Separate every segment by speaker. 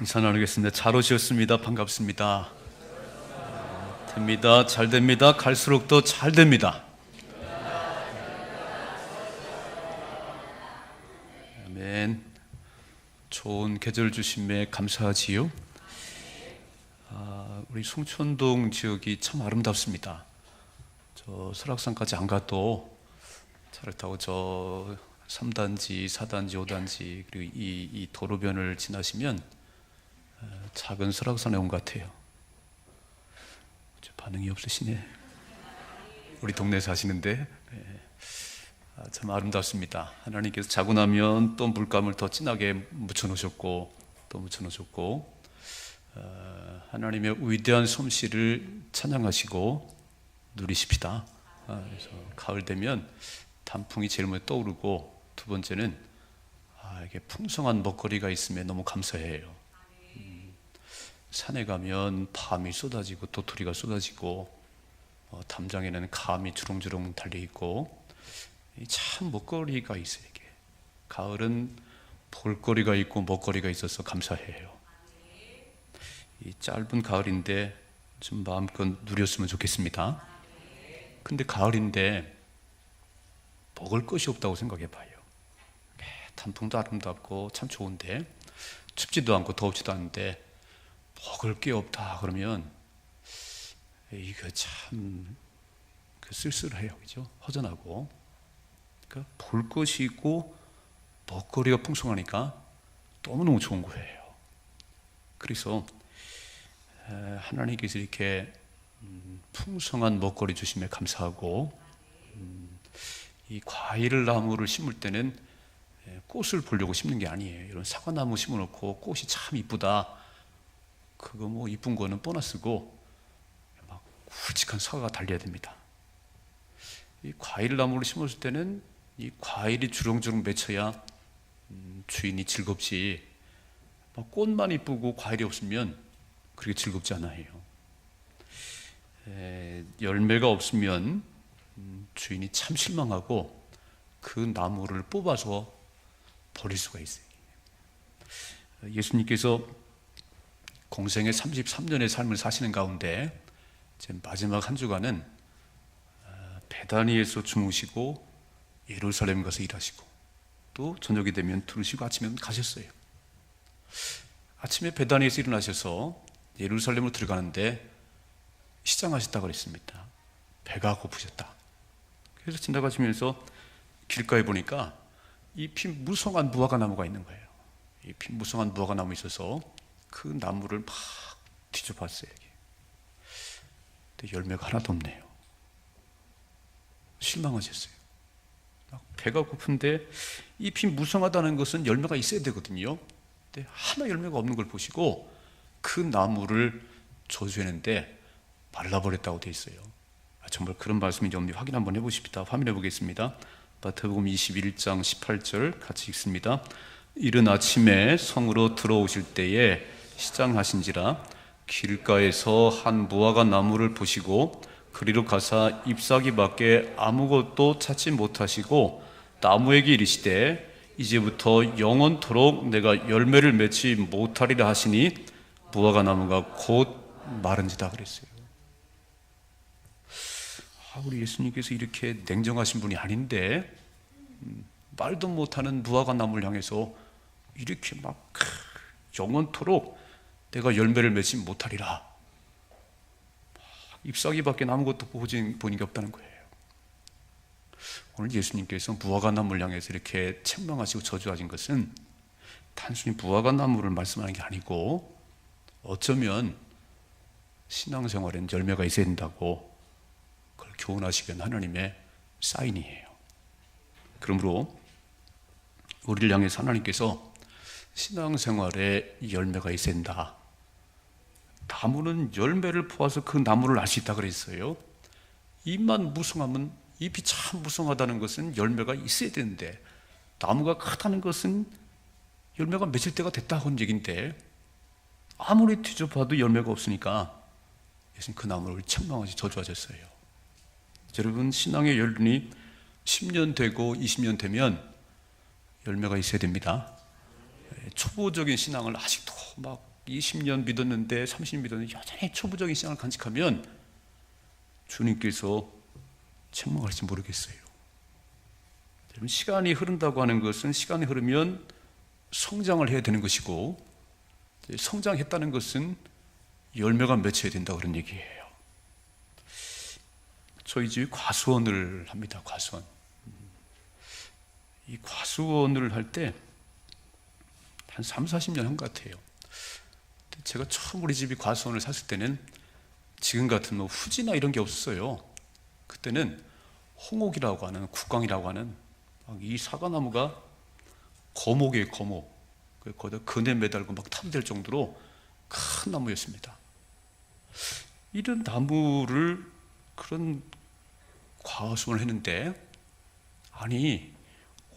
Speaker 1: 인사 나누겠습니다. 잘 오셨습니다. 반갑습니다. 됩니다. 잘 됩니다. 갈수록 더 잘 됩니다. 아멘. 좋은 계절 주심에 감사하지요. 우리 송천동 지역이 참 아름답습니다. 저 설악산까지 안 가도 차를 타고 저 3단지, 4단지, 5단지 그리고 이 도로변을 지나시면 작은 설악산에 온 것 같아요. 반응이 없으시네. 우리 동네 사시는데 참 아름답습니다. 하나님께서 자고 나면 또 물감을 더 진하게 묻혀놓으셨고 또 묻혀놓으셨고 하나님의 위대한 솜씨를 찬양하시고 누리십시다. 그래서 가을 되면 단풍이 제일 먼저 떠오르고, 두 번째는 이게 풍성한 먹거리가 있으면 너무 감사해요. 산에 가면 밤이 쏟아지고 도토리가 쏟아지고 담장에는 감이 주렁주렁 달려있고 참 먹거리가 있어요. 이게 가을은 볼거리가 있고 먹거리가 있어서 감사해요. 이 짧은 가을인데 좀 마음껏 누렸으면 좋겠습니다. 근데 가을인데 먹을 것이 없다고 생각해 봐요. 단풍도 아름답고 참 좋은데 춥지도 않고 덥지도 않은데 먹을 게 없다 그러면 이거 참 쓸쓸해요. 그죠? 허전하고. 그러니까 볼 것이 있고 먹거리가 풍성하니까 너무너무 좋은 거예요. 그래서 하나님께서 이렇게 풍성한 먹거리 주심에 감사하고, 이 과일 나무를 심을 때는 꽃을 보려고 심는 게 아니에요. 이런 사과나무 심어놓고 꽃이 참 이쁘다, 그거 뭐 이쁜 거는 보너스고 막 굵직한 사과가 달려야 됩니다. 이 과일 나무를 심었을 때는 이 과일이 주렁주렁 맺혀야 주인이 즐겁지, 막 꽃만 이쁘고 과일이 없으면 그렇게 즐겁지 않아요. 열매가 없으면 주인이 참 실망하고 그 나무를 뽑아서 버릴 수가 있어요. 예수님께서 공생의 33년의 삶을 사시는 가운데 마지막 한 주간은 베다니에서 주무시고 예루살렘 가서 일하시고 또 저녁이 되면 들으시고 아침에 가셨어요. 아침에 베다니에서 일어나셔서 예루살렘으로 들어가는데 시장하셨다고 그랬습니다. 배가 고프셨다. 그래서 지나가시면서 길가에 보니까 잎이 무성한 무화과 나무가 있는 거예요. 잎이 무성한 무화과 나무 있어서 그 나무를 막 뒤져봤어요. 근데 열매가 하나도 없네요. 실망하셨어요. 배가 고픈데 잎이 무성하다는 것은 열매가 있어야 되거든요. 근데 하나 열매가 없는 걸 보시고 그 나무를 저주했는데 말라버렸다고 되어 있어요. 정말 그런 말씀인지 없는지 확인 한번 해보십시다. 화면해 보겠습니다. 마태복음 21장 18절 같이 읽습니다. 이른 아침에 성으로 들어오실 때에 시장하신지라 길가에서 한 무화과 나무를 보시고 그리로 가사 잎사귀밖에 아무것도 찾지 못하시고 나무에게 이르시되 이제부터 영원토록 내가 열매를 맺지 못하리라 하시니 무화과 나무가 곧 마른지다 그랬어요. 우리 예수님께서 이렇게 냉정하신 분이 아닌데 말도 못하는 무화과 나무를 향해서 이렇게 막 영원토록 내가 열매를 맺지 못하리라, 잎사귀밖에 아무것도 보는 게 없다는 거예요. 오늘 예수님께서 무화과 나무를 향해서 이렇게 책망하시고 저주하신 것은 단순히 무화과 나무를 말씀하는 게 아니고 어쩌면 신앙생활엔 열매가 있어야 된다고 그걸 교훈하시는 하나님의 사인이에요. 그러므로 우리를 향해서 하나님께서 신앙생활에 열매가 있어야 된다. 나무는 열매를 보아서 그 나무를 알 수 있다 그랬어요. 잎만 무성하면, 잎이 참 무성하다는 것은 열매가 있어야 되는데 나무가 크다는 것은 열매가 맺을 때가 됐다고 하는 얘기인데 아무리 뒤져봐도 열매가 없으니까 예수님 그 나무를 책망하시 저주하셨어요. 여러분, 신앙의 연륜이 10년 되고 20년 되면 열매가 있어야 됩니다. 초보적인 신앙을 아직도 막 20년 믿었는데 30년 믿었는데 여전히 초부적인 신앙을 간직하면 주님께서 책망할지 모르겠어요. 여러분, 시간이 흐른다고 하는 것은 시간이 흐르면 성장을 해야 되는 것이고, 성장했다는 것은 열매가 맺혀야 된다 그런 얘기예요. 저희 집이 과수원을 합니다. 과수원. 이 과수원을 할 때 한 3, 40년 한 것 같아요. 제가 처음 우리 집이 과수원을 샀을 때는 지금 같은 뭐 후지나 이런 게 없었어요. 그때는 홍옥이라고 하는, 국광이라고 하는 이 사과나무가 거목이에요. 거목. 거기다 그네 매달고 막 탐될 정도로 큰 나무였습니다. 이런 나무를 그런 과수원을 했는데, 아니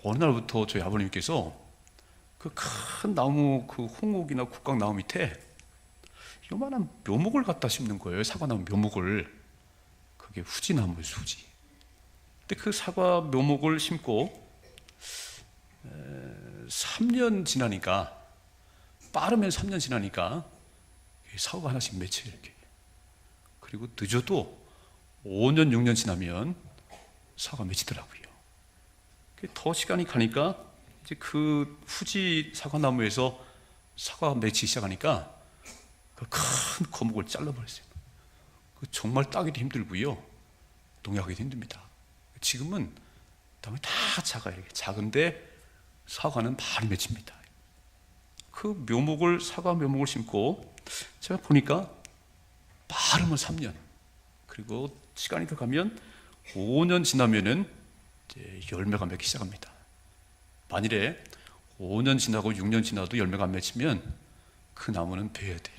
Speaker 1: 어느 날부터 저희 아버님께서 그 큰 나무, 그 홍옥이나 국광 나무 밑에 요만한 묘목을 갖다 심는 거예요. 사과나무 묘목을. 그게 후지나무예요. 후지. 근데 그 사과 묘목을 심고 3년 지나니까, 빠르면 3년 지나니까 사과가 하나씩 맺혀요. 이렇게. 그리고 늦어도 5년, 6년 지나면 사과가 맺히더라고요. 더 시간이 가니까 이제 그 후지 사과나무에서 사과가 맺히기 시작하니까 그 큰 거목을 잘라버렸어요. 정말 따기도 힘들고요, 농약하기도 힘듭니다. 지금은 나무 다 작아요. 이렇게 작은데 사과는 많이 맺힙니다. 그 묘목을, 사과 묘목을 심고 제가 보니까 빠르면 3년, 그리고 시간이 더 가면 5년 지나면은 이제 열매가 맺기 시작합니다. 만일에 5년 지나고 6년 지나도 열매가 안 맺히면 그 나무는 베어야 돼.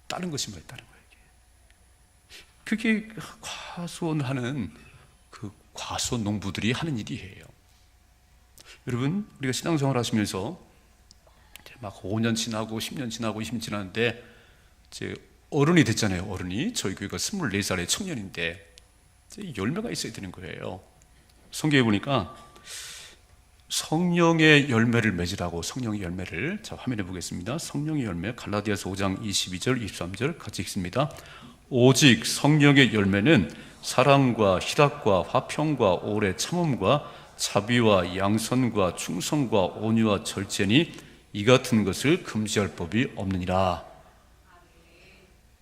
Speaker 1: 다른 것이 뭐예요? 다른 거예요. 그게 과수원 하는 그 과수원 농부들이 하는 일이에요. 여러분, 우리가 신앙생활 하시면서 막 5년 지나고 10년 지나고 20년 지났는데 이제 어른이 됐잖아요. 어른이. 저희 교회가 24살의 청년인데 이제 열매가 있어야 되는 거예요. 성경에 보니까 성령의 열매를 맺으라고, 성령의 열매를, 자, 화면에 보겠습니다. 성령의 열매, 갈라디아서 5장 22절 23절 같이 읽습니다. 오직 성령의 열매는 사랑과 희락과 화평과 오래 참음과 자비와 양선과 충성과 온유와 절제니 이 같은 것을 금지할 법이 없느니라.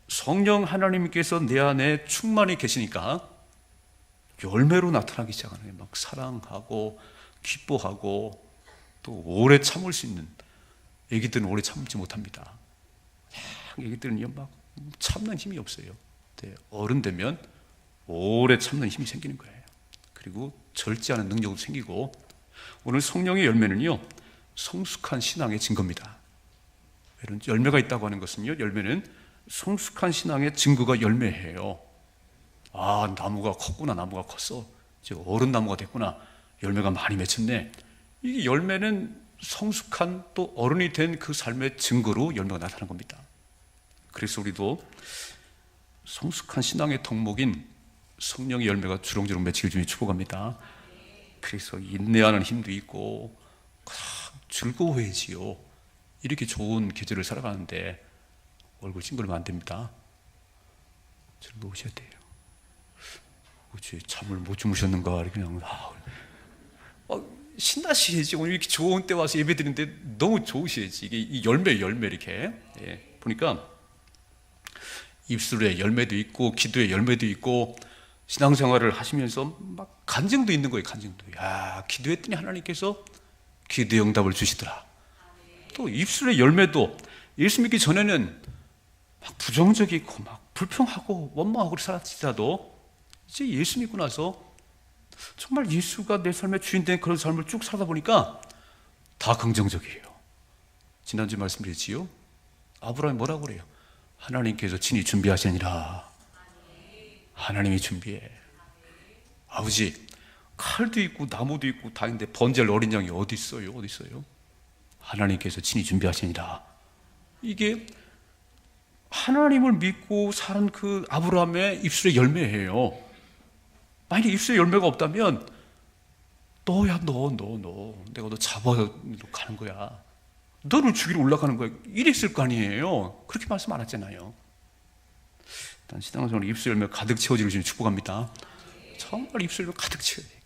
Speaker 1: 성령 하나님께서 내 안에 충만히 계시니까 열매로 나타나기 시작하는 거예요. 막 사랑하고 기뻐하고 또 오래 참을 수 있는. 애기들은 오래 참지 못합니다. 애기들은 막 참는 힘이 없어요. 어른 되면 오래 참는 힘이 생기는 거예요. 그리고 절제하는 능력도 생기고, 오늘 성령의 열매는요, 성숙한 신앙의 증거입니다. 이런 열매가 있다고 하는 것은요, 열매는 성숙한 신앙의 증거가 열매예요. 아, 나무가 컸구나, 나무가 컸어, 이제 어른 나무가 됐구나, 열매가 많이 맺혔네. 이 열매는 성숙한, 또 어른이 된 그 삶의 증거로 열매가 나타난 겁니다. 그래서 우리도 성숙한 신앙의 덕목인 성령의 열매가 주렁주렁 맺히길 주님 축복합니다. 그래서 인내하는 힘도 있고 즐거워해지요. 이렇게 좋은 계절을 살아가는데 얼굴 찡그리면 안 됩니다. 즐거우셔야 돼요. 어째 잠을 못 주무셨는가, 이렇게 그냥 신나시지. 오늘 이렇게 좋은 때 와서 예배 드리는데 너무 좋으시지. 이게 이 열매 이렇게. 보니까 입술에 열매도 있고 기도에 열매도 있고, 신앙생활을 하시면서 막 간증도 있는 거예요. 간증도. 야, 기도했더니 하나님께서 기도의 응답을 주시더라. 또 입술의 열매도, 예수 믿기 전에는 막 부정적이고 막 불평하고 원망하고 살았지라도 이제 예수 믿고 나서 정말 예수가 내 삶의 주인 된 그런 삶을 쭉 살다 보니까 다 긍정적이에요. 지난주에 말씀드렸지요. 아브라함이 뭐라고 그래요? 하나님께서 친히 준비하시니라. 하나님이 준비해. 아버지, 칼도 있고 나무도 있고 다 있는데 번제할 어린 양이 어디 있어요? 어디 있어요? 하나님께서 친히 준비하시니라. 이게 하나님을 믿고 사는 그 아브라함의 입술의 열매예요. 만약에 입술에 열매가 없다면 너야 너 내가 너 잡아 가는 거야. 너를 죽이러 올라가는 거야. 이랬을 거 아니에요. 그렇게 말씀 안 했잖아요. 일단 신앙생활 입술 열매 가득 채워지는 주님 축복합니다. 정말 입술 열매 가득 채워야 돼.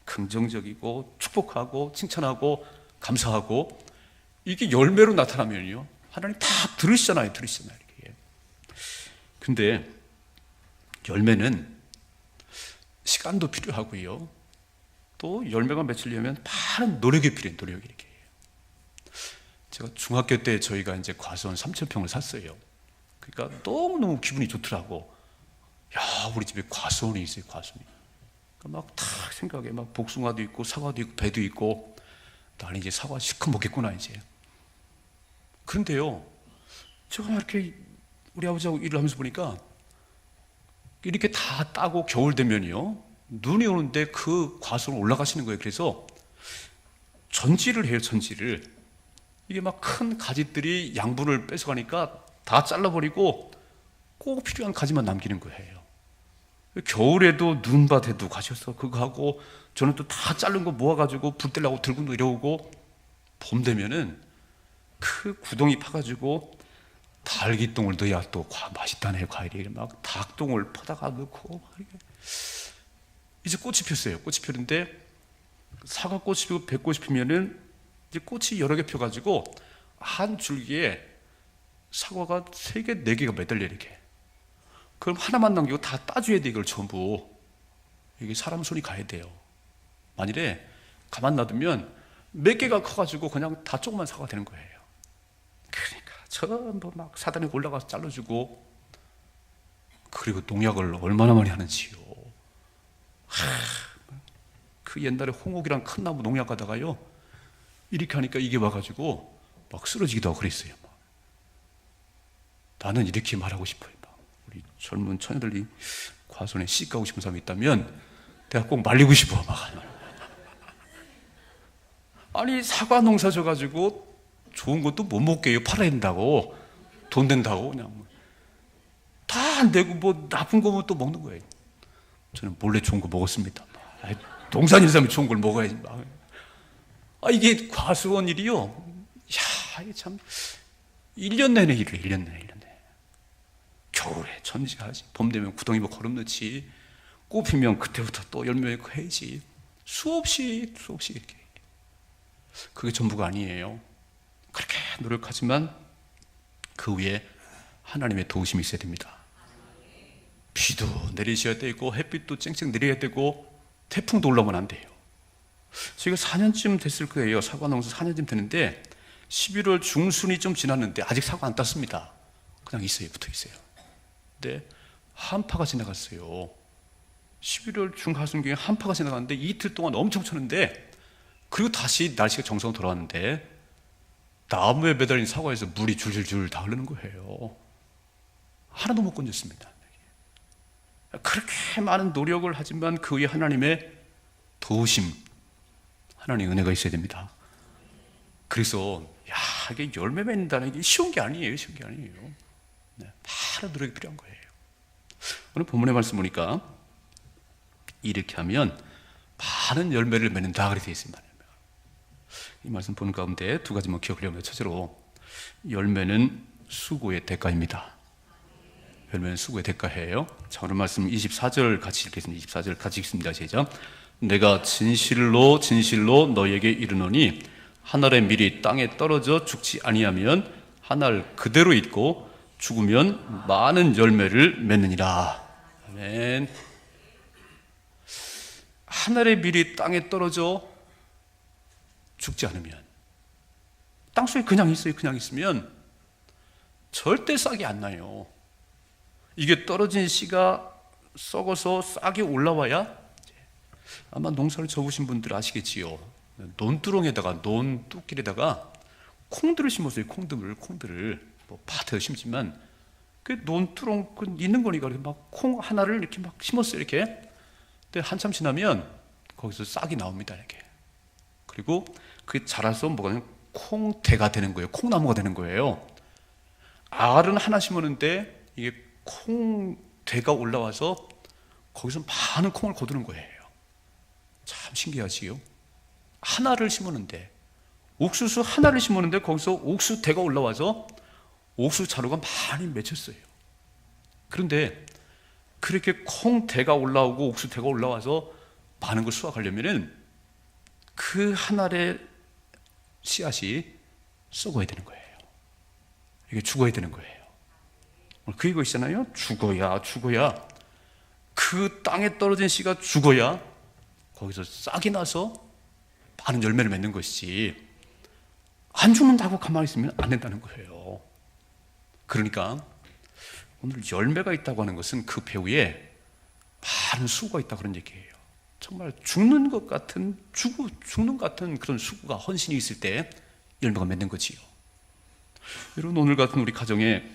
Speaker 1: 긍정적이고 축복하고 칭찬하고 감사하고 이게 열매로 나타나면요 하나님 다 들으시잖아요. 이렇게. 근데 열매는 시간도 필요하고요. 또 열매가 맺히려면 많은 노력이 필요해요. 노력이 이렇게. 제가 중학교 때 저희가 이제 과수원 3,000평을 샀어요. 그러니까 너무너무 기분이 좋더라고. 야, 우리 집에 과수원이 있어요. 과수원이. 막 탁 생각해. 막 복숭아도 있고 사과도 있고 배도 있고 나는 이제 사과 실컷 먹겠구나 이제. 그런데요, 제가 막 이렇게 우리 아버지하고 일을 하면서 보니까 이렇게 다 따고 겨울 되면요 눈이 오는데 그 과수원 올라가시는 거예요. 그래서 전지를 해요. 전지를. 이게 막 큰 가지들이 양분을 뺏어가니까 다 잘라버리고 꼭 필요한 가지만 남기는 거예요. 겨울에도 눈밭에도 가셔서 그거 하고 저는 또 다 자른 거 모아가지고 불 때려고 들고 내려오고 봄 되면은 그 구덩이 파가지고 달기똥을 넣어야 또 맛있다네. 과일이 막 닭똥을 퍼다가 넣고 이제 꽃이 폈어요. 꽃이 피는데 사과꽃이 피고 배꽃이 피면은 이제 꽃이 여러 개 펴가지고 한 줄기에 사과가 3개, 4개가 매달려 이렇게. 그럼 하나만 남기고 다 따줘야 돼. 이걸 전부. 이게 사람 손이 가야 돼요. 만일에 가만 놔두면 몇 개가 커가지고 그냥 다 조그만 사과가 되는 거예요. 그러니까 전부 막 사단에 올라가서 잘라주고, 그리고 농약을 얼마나 많이 하는지요. 그 옛날에 홍옥이랑 큰 나무 농약하다가요 이렇게 하니까 이게 와가지고 막 쓰러지기도 하고 그랬어요. 나는 이렇게 말하고 싶어요. 우리 젊은 처녀들이 과수원에 씨 가고 싶은 사람이 있다면 내가 꼭 말리고 싶어. 아니 사과 농사 져가지고 좋은 것도 못 먹게요. 팔아야 된다고, 돈 된다고 그냥 다 안 되고 뭐 나쁜 거면 또 먹는 거예요. 저는 몰래 좋은 거 먹었습니다. 농사짓는 사람이 좋은 걸 먹어야지. 이게 과수원 일이요. 야, 이게 참 1년 내내 일을 1년 내내. 겨울에 천지하지. 봄 되면 구덩이 뭐 거름 넣지. 꽃 피면 그때부터 또 열매 맺고 해야지. 수없이 이렇게. 그게 전부가 아니에요. 그렇게 노력하지만 그 위에 하나님의 도우심이 있어야 됩니다. 비도 내리셔야 되고 햇빛도 쨍쨍 내려야 되고 태풍도 올라오면 안 돼요. 저희가 4년쯤 됐을 거예요. 사과 농사 4년쯤 되는데 11월 중순이 좀 지났는데 아직 사과 안 땄습니다. 그냥 있어요. 붙어 있어요. 근데 한파가 지나갔어요. 11월 중하순경에 한파가 지나갔는데 이틀 동안 엄청 쳤는데, 그리고 다시 날씨가 정상으로 돌아왔는데 나무에 매달린 사과에서 물이 줄줄줄 다 흐르는 거예요. 하나도 못 건졌습니다. 그렇게 많은 노력을 하지만 그 위에 하나님의 도우심, 하나님의 은혜가 있어야 됩니다. 그래서 이게 열매 맺는다는 게 쉬운 게 아니에요. 많은 노력이 필요한 거예요. 오늘 본문의 말씀 보니까 이렇게 하면 많은 열매를 맺는다 그렇게 되어 있습니다. 이 말씀 보는 가운데 두 가지만 기억하려고 합니다. 첫째로, 열매는 수고의 대가입니다. 열매는 수고의 대가예요. 자, 오늘 말씀 24절 같이 읽겠습니다. 24절 같이 읽습니다. 시작. 내가 진실로 너에게 이르노니 한 알의 밀이 땅에 떨어져 죽지 아니하면 한 알 그대로 있고 죽으면 많은 열매를 맺느니라. 아멘. 한 알의 밀이 땅에 떨어져 죽지 않으면, 땅속에 그냥 있어요. 그냥 있으면 절대 싹이 안 나요. 이게 떨어진 씨가 썩어서 싹이 올라와야, 아마 농사를 접으신 분들 아시겠지요. 논두렁에다가, 논뚝길에다가 콩들을 심었어요. 콩들을 뭐 밭에서 심지만 그 논두렁 있는 거니까 막 콩 하나를 이렇게 막 심었어요. 이렇게. 근데 한참 지나면 거기서 싹이 나옵니다. 이렇게. 그리고 그게 자라서 뭐가 콩대가 되는 거예요. 콩나무가 되는 거예요. 알은 하나 심었는데 이게 콩대가 올라와서 거기서 많은 콩을 거두는 거예요. 참 신기하지요. 하나를 심었는데 옥수수 하나를 심었는데 거기서 옥수대가 올라와서 옥수수 자루가 많이 맺혔어요. 그런데 그렇게 콩대가 올라오고 옥수대가 올라와서 많은 걸 수확하려면은 그 한 알의 씨앗이 썩어야 되는 거예요. 이게 죽어야 되는 거예요. 그 이거 있잖아요. 죽어야 그 땅에 떨어진 씨가 죽어야 거기서 싹이 나서 많은 열매를 맺는 것이지, 안 죽는다고 가만히 있으면 안 된다는 거예요. 그러니까 오늘 열매가 있다고 하는 것은 그 배후에 많은 수고가 있다 그런 얘기예요. 정말 죽는 것 같은 그런 수고가, 헌신이 있을 때 열매가 맺는 거지요. 여러분, 오늘 같은 우리 가정에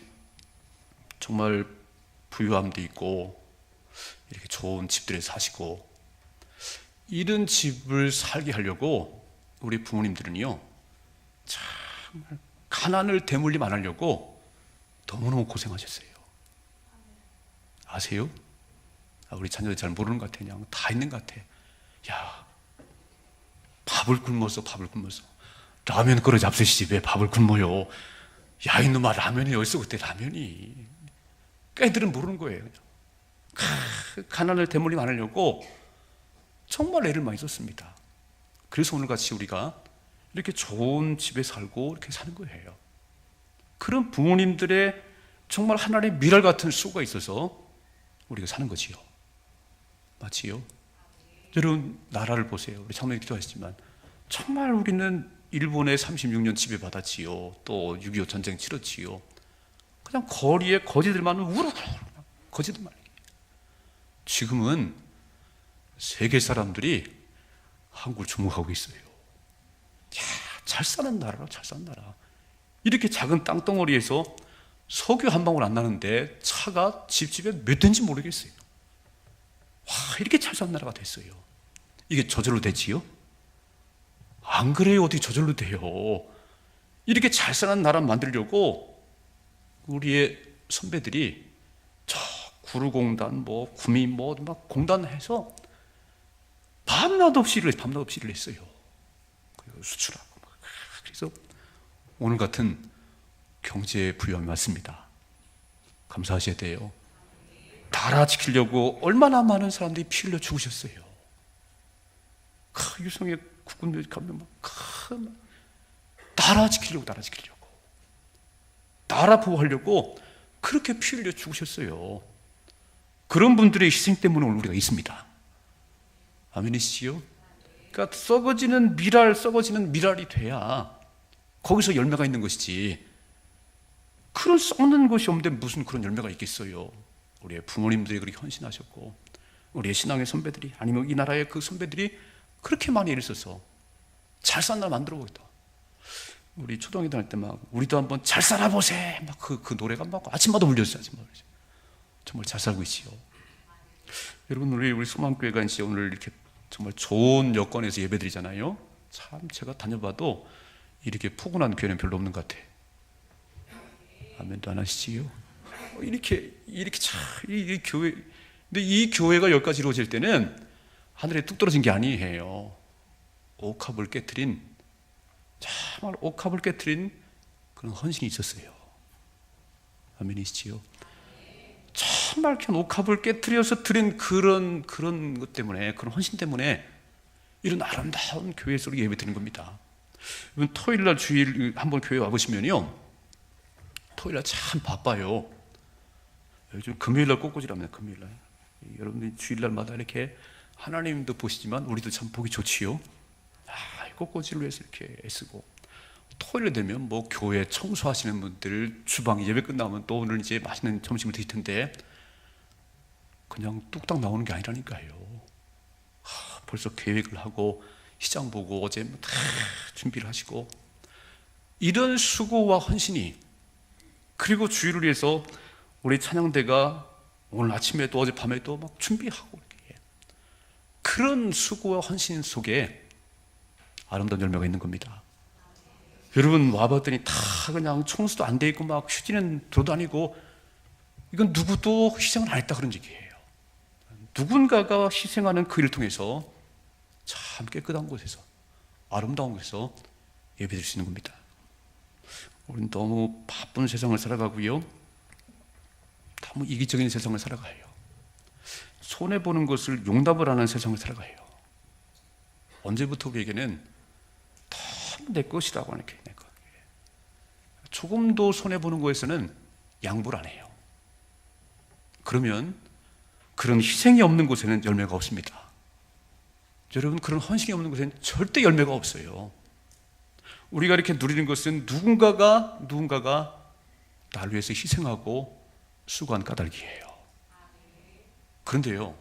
Speaker 1: 정말 부유함도 있고 이렇게 좋은 집들에 사시고, 이런 집을 살게 하려고 우리 부모님들은요 정말 가난을 대물림 안 하려고 너무너무 고생하셨어요. 아세요? 우리 자녀들 잘 모르는 것 같아. 그냥 다 있는 것 같아. 야, 밥을 굶어서 라면 끓여 잡수시지 왜 밥을 굶어요? 야, 이놈아, 라면이 어디서 그때 라면이. 애들은 모르는 거예요. 가난을 대물림 안 하려고 정말 애를 많이 썼습니다. 그래서 오늘같이 우리가 이렇게 좋은 집에 살고 이렇게 사는 거예요. 그런 부모님들의 정말 하나님의 미랄 같은 수고가 있어서 우리가 사는 거지요. 맞지요? 여러분, 나라를 보세요. 우리 장로님 기도하시지만 정말 우리는 일본에 36년 지배받았지요. 또 6.25 전쟁 치렀지요. 그냥 거리에 거지들만 우르르 거지들만. 지금은 세계 사람들이 한국을 주목하고 있어요. 야, 잘 사는 나라라, 잘 사는 나라. 이렇게 작은 땅덩어리에서 석유 한 방울 안 나는데 차가 집집에 몇 대인지 모르겠어요. 와, 이렇게 잘 사는 나라가 됐어요. 이게 저절로 되지요? 안 그래요? 어떻게 저절로 돼요? 이렇게 잘 사는 나라 만들려고 우리의 선배들이 저 구루공단, 구미 막 공단해서 밤낮 없이 일을 했어요. 수출하고. 그래서 오늘 같은 경제 부유함이 왔습니다. 감사하셔야 돼요. 나라 지키려고 얼마나 많은 사람들이 피 흘려 죽으셨어요. 유성의 국군들 가면 나라 지키려고 나라 보호하려고 그렇게 피 흘려 죽으셨어요. 그런 분들의 희생 때문에 오늘 우리가 있습니다. 아멘이시죠? 그러니까 썩어지는 미랄이 돼야 거기서 열매가 있는 것이지, 그런 썩는 것이 없는데 무슨 그런 열매가 있겠어요. 우리의 부모님들이 그렇게 헌신하셨고, 우리의 신앙의 선배들이, 아니면 이 나라의 그 선배들이 그렇게 많이 애를 써서 잘 산 나라 만들어 보겠다. 우리 초등학교 다닐 때 막 우리도 한번 잘 살아보세 막 그 노래가 막 아침마다 울렸어요. 정말 잘 살고 있지요. 여러분, 우리 소망교회가 이제 오늘 이렇게 정말 좋은 여건에서 예배드리잖아요. 참 제가 다녀봐도 이렇게 포근한 교회는 별로 없는 것 같아. 아멘도 안 하시지요? 이렇게 참 이 교회, 근데 이 교회가 여기까지 이루어질 때는 하늘에 뚝 떨어진 게 아니에요. 옥합을 깨트린, 정말 옥합을 깨트린 그런 헌신이 있었어요. 아멘이시지요? 정말 그냥 옥합을 깨트려서 드린 그런 것 때문에, 그런 헌신 때문에 이런 아름다운 교회에서 예배 드리는 겁니다. 여러분, 토요일날 주일 한번 교회 와보시면요, 토요일날 참 바빠요. 요즘 금요일날 꽃꽂이랍니다. 금요일날. 여러분들이 주일날마다 이렇게 하나님도 보시지만 우리도 참 보기 좋지요. 꽃꽂이를 위해서 이렇게 애쓰고, 토요일 되면 교회 청소하시는 분들 주방 예배 끝나면 또 오늘 이제 맛있는 점심을 드실 텐데 그냥 뚝딱 나오는 게 아니라니까요. 벌써 계획을 하고 시장 보고 어제 다 준비를 하시고, 이런 수고와 헌신이, 그리고 주일을 위해서 우리 찬양대가 오늘 아침에도 어젯밤에도 막 준비하고, 이렇게 그런 수고와 헌신 속에 아름다운 열매가 있는 겁니다. 여러분, 와봤더니 다 그냥 청소도 안 돼 있고 막 휴지는 돌아다니고, 이건 누구도 희생을 안 했다 그런 얘기예요. 누군가가 희생하는 그 일을 통해서 참 깨끗한 곳에서, 아름다운 곳에서 예배드릴 수 있는 겁니다. 우리는 너무 바쁜 세상을 살아가고요, 너무 이기적인 세상을 살아가요. 손해보는 것을 용납을 하는 세상을 살아가요. 언제부터 우리에게는 너무 내 것이라고 하는 게 내 것. 조금도 손해보는 것에서는 양보를 안 해요. 그러면 그런 희생이 없는 곳에는 열매가 없습니다. 여러분, 그런 헌신이 없는 곳에는 절대 열매가 없어요. 우리가 이렇게 누리는 것은 누군가가 날 위해서 희생하고 수고한 까닭이에요. 그런데요,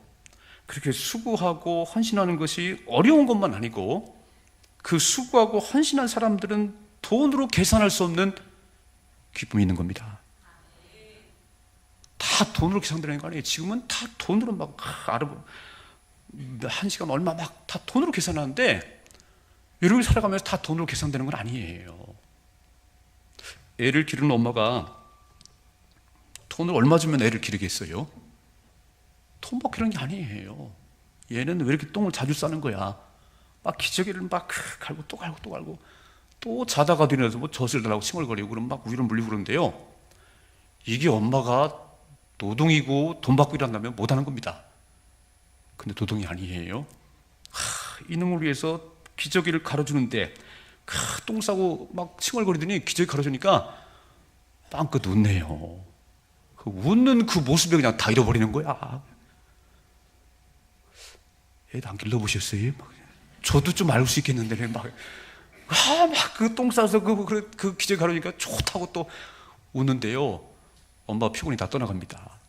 Speaker 1: 그렇게 수고하고 헌신하는 것이 어려운 것만 아니고, 그 수고하고 헌신한 사람들은 돈으로 계산할 수 없는 기쁨이 있는 겁니다. 다 돈으로 계산되는 거 아니에요. 지금은 다 돈으로 막 한 시간 얼마 막 다 돈으로 계산하는데, 여러분이 살아가면서 다 돈으로 계산되는 건 아니에요. 애를 기르는 엄마가 돈을 얼마 주면 애를 기르겠어요? 돈 받고 이런 게 아니에요. 얘는 왜 이렇게 똥을 자주 싸는 거야? 막 기저귀를 막 갈고 또 갈고 또 갈고, 또 자다가 일어나서 뭐 젖을 달라고 칭얼거리고 그러면 막 우유를 물리고 그러는데요, 이게 엄마가 노동이고 돈 받고 일한다면 못하는 겁니다. 근데 노동이 아니에요. 이놈을 위해서 기저귀를 갈아주는데 똥 싸고 막 칭얼거리더니 기저귀 갈아주니까 빵긋 웃네요. 그 웃는 그 모습에 그냥 다 잃어버리는 거야. 애도 안 길러보셨어요? 저도 좀 알 수 있겠는데 막 그 똥 싸서 그 기저귀 갈아주니까 좋다고 또 웃는데요, 엄마 피곤이 다 떠나갑니다.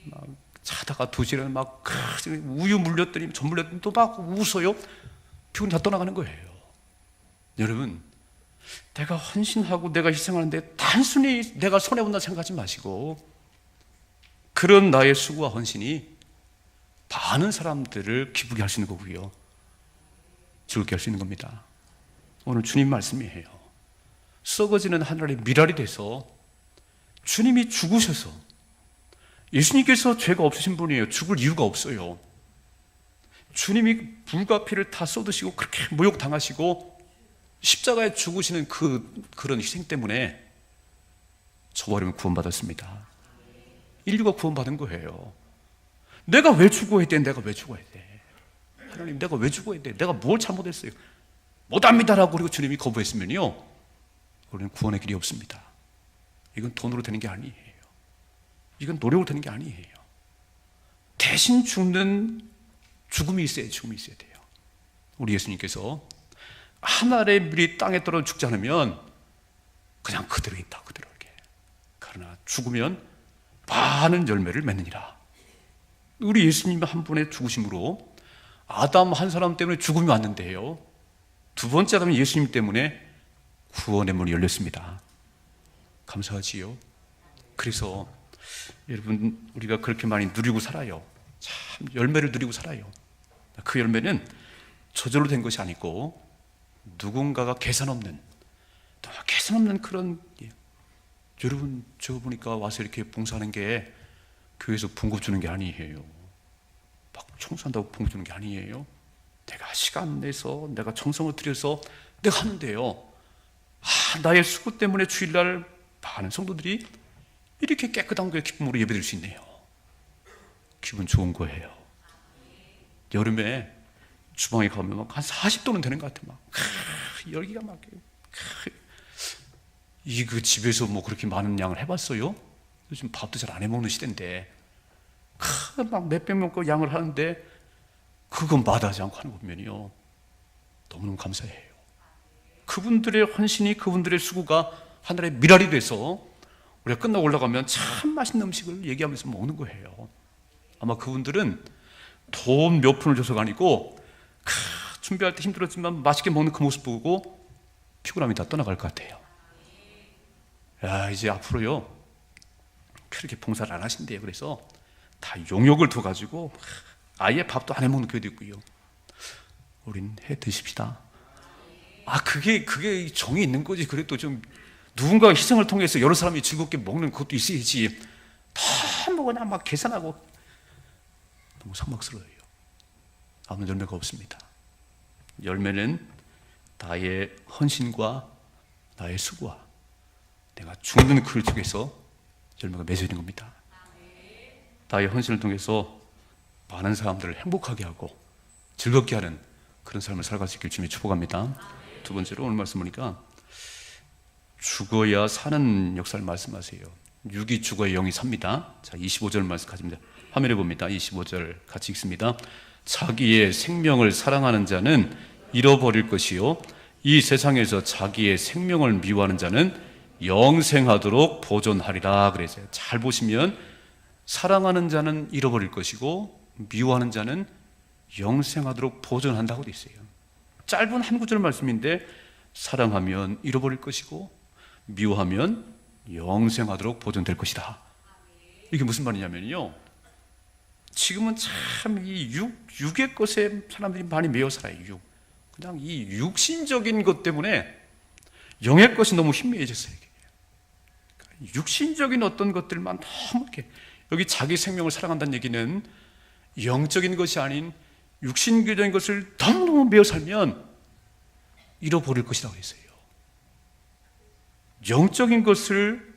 Speaker 1: 막 자다가 2시간 막 우유 물렸더니 전 물렸더니 또 막 웃어요. 피곤이 다 떠나가는 거예요. 여러분, 내가 헌신하고 내가 희생하는데 단순히 내가 손해본다 생각하지 마시고, 그런 나의 수고와 헌신이 많은 사람들을 기쁘게 할 수 있는 거고요, 즐겁게 할 수 있는 겁니다. 오늘 주님 말씀이에요. 썩어지는 하늘의 미랄이 돼서 주님이 죽으셔서, 예수님께서 죄가 없으신 분이에요. 죽을 이유가 없어요. 주님이 불과 피를 다 쏟으시고 그렇게 모욕당하시고 십자가에 죽으시는 그런 희생 때문에 저와 여러분 구원받았습니다. 인류가 구원받은 거예요. 내가 왜 죽어야 돼? 내가 왜 죽어야 돼? 하나님, 내가 왜 죽어야 돼? 내가 뭘 잘못했어요? 못합니다라고 그리고 주님이 거부했으면요, 우리는 구원의 길이 없습니다. 이건 돈으로 되는 게 아니에요. 이건 노력으로 되는 게 아니에요. 대신 죽는 죽음이 있어야 돼요. 우리 예수님께서 하늘의 밀이 땅에 떨어져 죽지 않으면 그냥 그대로 있다, 그대로 이렇게. 그러나 죽으면 많은 열매를 맺느니라. 우리 예수님 한 분의 죽으심으로 아담 한 사람 때문에 죽음이 왔는데요, 두 번째 아담은 예수님 때문에 구원의 문이 열렸습니다. 감사하지요. 그래서 여러분, 우리가 그렇게 많이 누리고 살아요. 참 열매를 누리고 살아요. 그 열매는 저절로 된 것이 아니고 누군가가 계산 없는 그런, 여러분, 저 보니까 와서 이렇게 봉사하는 게 교회에서 봉급 주는 게 아니에요. 막 청소한다고 봉급 주는 게 아니에요. 내가 시간 내서 내가 정성을 들여서 내가 하는데요, 나의 수고 때문에 주일날 많은 성도들이 이렇게 깨끗한 거에 기쁨으로 예배드릴 수 있네요. 기분 좋은 거예요. 여름에 주방에 가면 막 한 40도는 되는 것 같아. 막 열기가 막. 그 집에서 뭐 그렇게 많은 양을 해봤어요? 요즘 밥도 잘 안 해먹는 시대인데 막 몇백 명거 양을 하는데 그건 마다하지 않고 하는 거 보면요, 너무너무 감사해요. 그분들의 헌신이, 그분들의 수고가 하늘의 미랄이 돼서 우리가 끝나고 올라가면 참 맛있는 음식을 얘기하면서 먹는 거예요. 아마 그분들은 돈 몇 푼을 줘서가 아니고 준비할 때 힘들었지만 맛있게 먹는 그 모습 보고 피곤함이 다 떠나갈 것 같아요. 이제 앞으로요, 그렇게 봉사를 안 하신대요. 그래서 다 용역을 둬가지고 아예 밥도 안 해먹는 교회도 있고요. 우린 해 드십시다. 그게 정이 있는 거지. 그래도 좀 누군가 희생을 통해서 여러 사람이 즐겁게 먹는 것도 있어야지. 다 먹으나 막 계산하고 너무 상막스러워요. 아무 열매가 없습니다. 열매는 나의 헌신과 나의 수고와 내가 죽는 그 쪽에서 열매가 맺어 있는 겁니다. 나의 헌신을 통해서 많은 사람들을 행복하게 하고 즐겁게 하는 그런 삶을 살아갈 수 있길 주님이 축복합니다. 두 번째로 오늘 말씀 보니까 죽어야 사는 역사를 말씀하세요. 육이 죽어야 영이 삽니다. 자, 25절 말씀 가집니다. 화면에 봅니다. 25절 같이 읽습니다. 자기의 생명을 사랑하는 자는 잃어버릴 것이요 이 세상에서 자기의 생명을 미워하는 자는 영생하도록 보존하리라 그랬어요. 잘 보시면 사랑하는 자는 잃어버릴 것이고 미워하는 자는 영생하도록 보존한다고 되어 있어요. 짧은 한 구절 말씀인데 사랑하면 잃어버릴 것이고 미워하면 영생하도록 보존될 것이다. 이게 무슨 말이냐면요, 지금은 참 이 육의 것에 사람들이 많이 매여 살아요. 그냥 이 육신적인 것 때문에 영의 것이 너무 희미해졌어요. 육신적인 어떤 것들만 너무 이렇게, 여기 자기 생명을 사랑한다는 얘기는 영적인 것이 아닌 육신적인 것을 너무너무 매여 살면 잃어버릴 것이라고 했어요. 영적인 것을,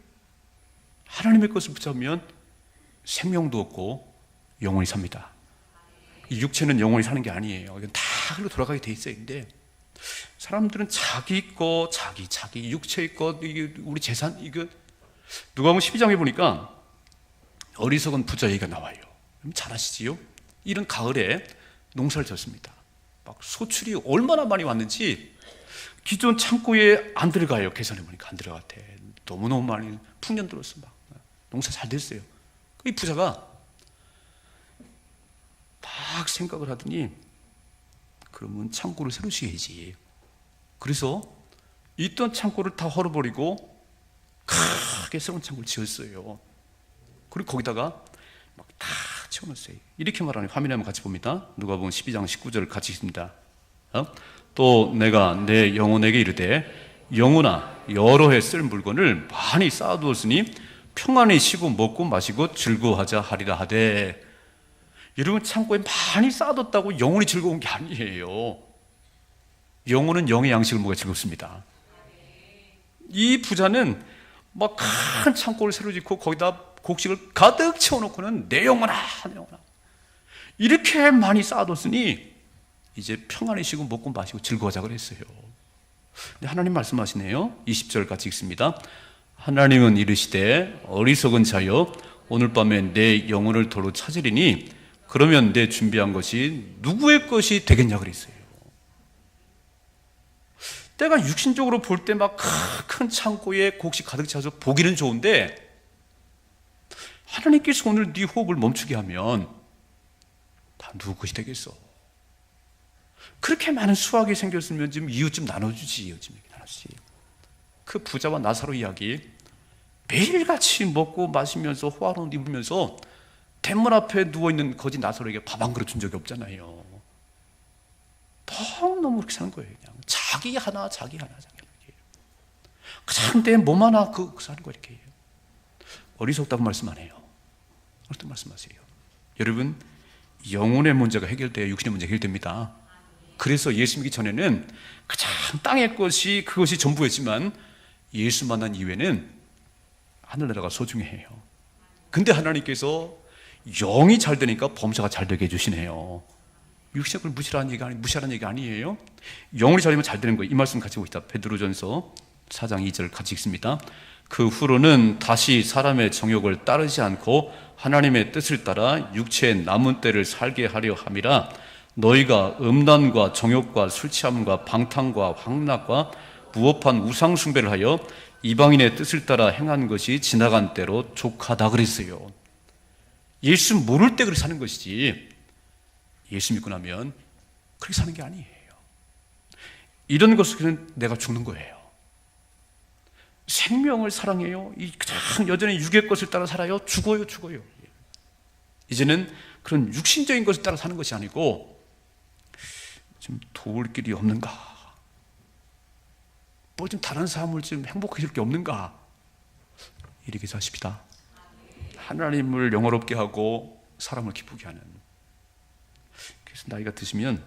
Speaker 1: 하나님의 것을 붙잡으면 생명도 없고 영원히 삽니다. 이 육체는 영원히 사는 게 아니에요. 이건 다 흘러 돌아가게 돼 있어요. 근데 사람들은 자기 거, 자기 육체의 것, 이게 우리 재산, 이거 누가복음 12장에 보니까 어리석은 부자 얘기가 나와요. 잘 아시지요? 이런 가을에 농사를 졌습니다. 막 소출이 얼마나 많이 왔는지 기존 창고에 안 들어가요. 계산해 보니까 안 들어갔대. 너무너무 많이 풍년 들었어. 막 농사 잘 됐어요. 이 부자가 막 생각을 하더니 그러면 창고를 새로 지어야지. 그래서 있던 창고를 다 헐어버리고 크게 새로운 창고를 지었어요. 그리고 거기다가 막 다 채워놨어요. 이렇게 말하는, 화면에 한번 같이 봅니다. 누가복음 12장 19절을 같이 읽습니다. 또 내가 내 영혼에게 이르되 영혼아 여러 해 쓸 물건을 많이 쌓아두었으니 평안히 쉬고 먹고 마시고 즐거워하자 하리라 하되. 여러분, 창고에 많이 쌓아뒀다고 영혼이 즐거운 게 아니에요. 영혼은 영의 양식을 먹어야 즐겁습니다. 이 부자는 막 큰 창고를 새로 짓고 거기다 곡식을 가득 채워놓고는 내 영혼아 이렇게 많이 쌓아뒀으니 이제 평안히 쉬고 먹고 마시고 즐거워하자 그랬어요. 근데 하나님 말씀하시네요. 20절 같이 읽습니다. 하나님은 이르시되 어리석은 자여 오늘 밤에 내 영혼을 도로 찾으리니 그러면 내 준비한 것이 누구의 것이 되겠냐 그랬어요. 때가 육신적으로 볼 때 막 큰 창고에 곡식 가득 차서 보기는 좋은데 하나님께서 오늘 네 호흡을 멈추게 하면 다 누구 것이 되겠어? 그렇게 많은 수확이 생겼으면 지금 이웃 좀 나눠주지. 그 부자와 나사로 이야기, 매일같이 먹고 마시면서 호화로운 입으면서 대문 앞에 누워있는 거지 나사로에게 밥 한 그릇 준 적이 없잖아요. 너무 그렇게 사는 거예요. 그냥 자기 하나. 그냥 내 몸 하나 사는 거 이렇게. 어리석다고 말씀 안 해요. 어떤 말씀하세요? 여러분, 영혼의 문제가 해결돼야 육신의 문제가 해결됩니다. 그래서 예수 믿기 전에는 가장 땅의 것이 그것이 전부였지만 예수 만난 이후에는 하늘나라가 소중해요. 근데 하나님께서 영이 잘 되니까 범사가 잘 되게 해주시네요. 육신의 걸 무시하라는 얘기 아니에요. 영혼이 잘 되면 잘 되는 거예요. 이 말씀 같이 봅시다. 베드로전서 4장 2절 같이 읽습니다. 그 후로는 다시 사람의 정욕을 따르지 않고 하나님의 뜻을 따라 육체의 남은 때를 살게 하려 함이라. 너희가 음란과 정욕과 술 취함과 방탕과 황락과 무법한 우상 숭배를 하여 이방인의 뜻을 따라 행한 것이 지나간 때로 족하다 그랬어요. 예수 모를 때 그렇게 사는 것이지 예수 믿고 나면 그렇게 사는 게 아니에요. 이런 것은 내가 죽는 거예요. 생명을 사랑해요. 그냥 여전히 육의 것을 따라 살아요. 죽어요. 이제는 그런 육신적인 것을 따라 사는 것이 아니고 좀 도울 길이 없는가? 뭐 좀 다른 삶을 좀 행복해질 게 없는가? 이렇게 사십시다. 하나님을 영화롭게 하고 사람을 기쁘게 하는. 그래서 나이가 드시면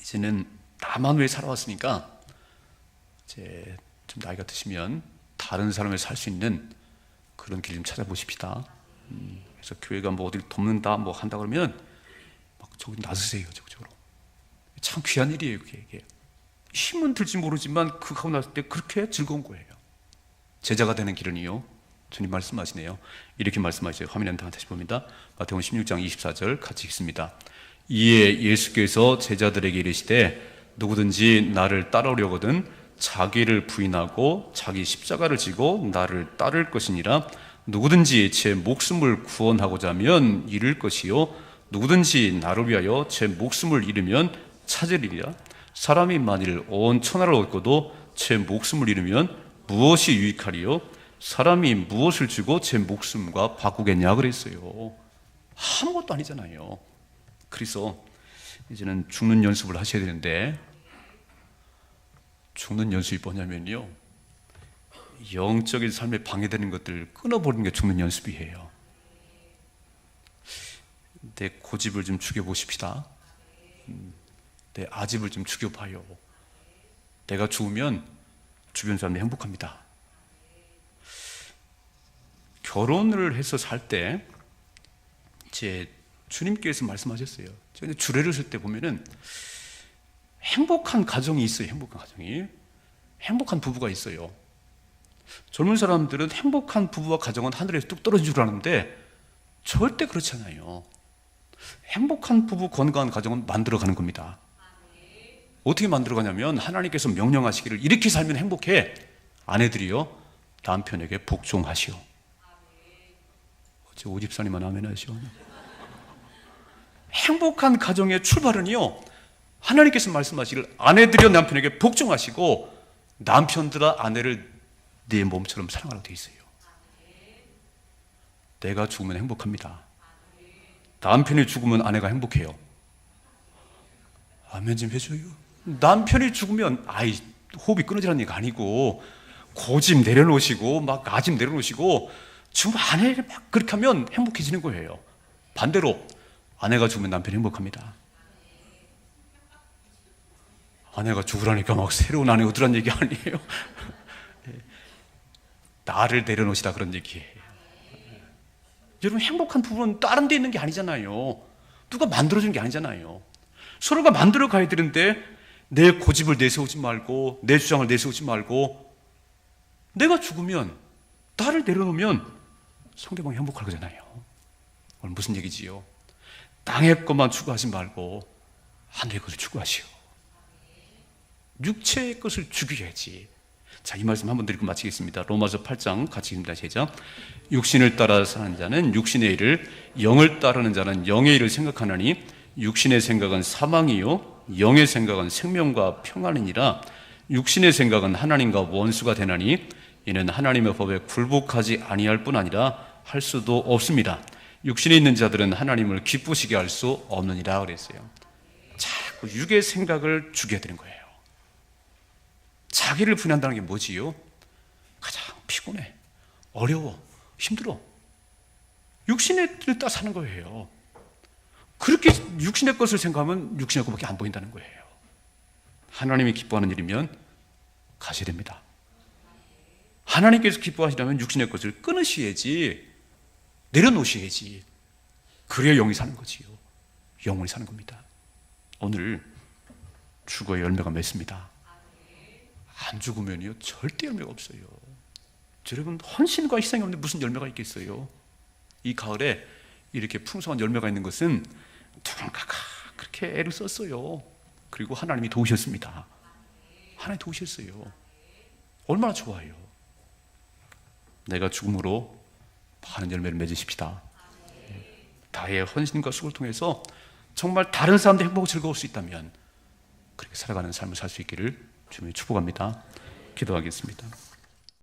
Speaker 1: 이제는 나만 왜 살아왔으니까 이제 좀 나이가 드시면 다른 사람을 살 수 있는 그런 길 좀 찾아보십시다. 그래서 교회가 뭐 어딜 돕는다 뭐 한다 그러면 막 저기 나서세요. 저쪽으로. 참 귀한 일이에요. 이게 힘은 들지 모르지만 그거 하고 났을 때 그렇게 즐거운 거예요. 제자가 되는 길은요, 주님 말씀하시네요. 이렇게 말씀하시죠. 화면에 다시 봅니다. 마태복음 16장 24절 같이 읽습니다. 이에 예수께서 제자들에게 이르시되 누구든지 나를 따르려거든 자기를 부인하고 자기 십자가를 지고 나를 따를 것이니라. 누구든지 제 목숨을 구원하고자 하면 잃을 것이요 누구든지 나를 위하여 제 목숨을 잃으면 찾으리라. 사람이 만일 온 천하를 얻고도 제 목숨을 잃으면 무엇이 유익하리요? 사람이 무엇을 주고 제 목숨과 바꾸겠냐 그랬어요. 아무것도 아니잖아요. 그래서 이제는 죽는 연습을 하셔야 되는데, 죽는 연습이 뭐냐면요, 영적인 삶에 방해되는 것들 끊어버리는 게 죽는 연습이에요. 내 고집을 좀 죽여보십시다. 내 아집을 좀 죽여봐요. 내가 죽으면 주변 사람들이 행복합니다. 결혼을 해서 살 때 제 주님께서 말씀하셨어요. 제가 주례를 쓸 때 보면은 행복한 가정이 있어요. 행복한 가정이. 행복한 부부가 있어요. 젊은 사람들은 행복한 부부와 가정은 하늘에서 뚝 떨어진 줄 아는데 절대 그렇지 않아요. 행복한 부부, 건강한 가정은 만들어가는 겁니다. 어떻게 만들어가냐면 하나님께서 명령하시기를 이렇게 살면 행복해. 아내들이요, 남편에게 복종하시오. 어제 오집사님만 아멘 하시오. 행복한 가정의 출발은요, 하나님께서 말씀하시기를 아내들이여 남편에게 복종하시고 남편들아 아내를 네 몸처럼 사랑하라고 되어 있어요. 내가 죽으면 행복합니다. 남편이 죽으면 아내가 행복해요. 아멘 좀 해줘요. 남편이 죽으면 호흡이 끊어지라는 얘기가 아니고 고집 내려놓으시고 막 아집 내려놓으시고 지금 아내를 막 그렇게 하면 행복해지는 거예요. 반대로 아내가 죽으면 남편이 행복합니다. 아내가 죽으라니까 막 새로운 아내 얻으란 얘기 아니에요. 나를 내려놓으시다 그런 얘기예요. 여러분, 행복한 부부는 다른 데 있는 게 아니잖아요. 누가 만들어준 게 아니잖아요. 서로가 만들어 가야 되는데 내 고집을 내세우지 말고 내 주장을 내세우지 말고 내가 죽으면, 나를 내려놓으면 상대방이 행복할 거잖아요. 오늘 무슨 얘기지요? 땅의 것만 추구하지 말고 하늘의 것을 추구하시오. 육체의 것을 죽여야지. 자, 이 말씀 한번 드리고 마치겠습니다. 로마서 8장 같이 읽습니다. 시작. 육신을 따라 사는 자는 육신의 일을, 영을 따르는 자는 영의 일을 생각하나니 육신의 생각은 사망이요 영의 생각은 생명과 평안이니라. 육신의 생각은 하나님과 원수가 되나니 이는 하나님의 법에 굴복하지 아니할 뿐 아니라 할 수도 없습니다. 육신에 있는 자들은 하나님을 기쁘시게 할 수 없느니라 그랬어요. 자꾸 육의 생각을 죽여야 되는 거예요. 자기를 분한다는 게 뭐지요? 가장 피곤해, 어려워, 힘들어. 육신의 뜻을 따라 사는 거예요. 그렇게 육신의 것을 생각하면 육신의 것밖에 안 보인다는 거예요. 하나님이 기뻐하는 일이면 가셔야 됩니다. 하나님께서 기뻐하시려면 육신의 것을 끊으셔야지, 내려놓으셔야지. 그래야 영이 사는 거지요. 영혼이 사는 겁니다. 오늘 죽어야 열매가 맺습니다. 안 죽으면요 절대 열매가 없어요. 여러분, 헌신과 희생이 없는데 무슨 열매가 있겠어요? 이 가을에 이렇게 풍성한 열매가 있는 것은 누군가가 그렇게 애를 썼어요. 그리고 하나님이 도우셨습니다. 하나님 도우셨어요. 얼마나 좋아요. 내가 죽음으로 많은 열매를 맺으십시다. 나의 헌신과 수고를 통해서 정말 다른 사람들이 행복하고 즐거울 수 있다면 그렇게 살아가는 삶을 살 수 있기를 주님의 축복합니다. 기도하겠습니다.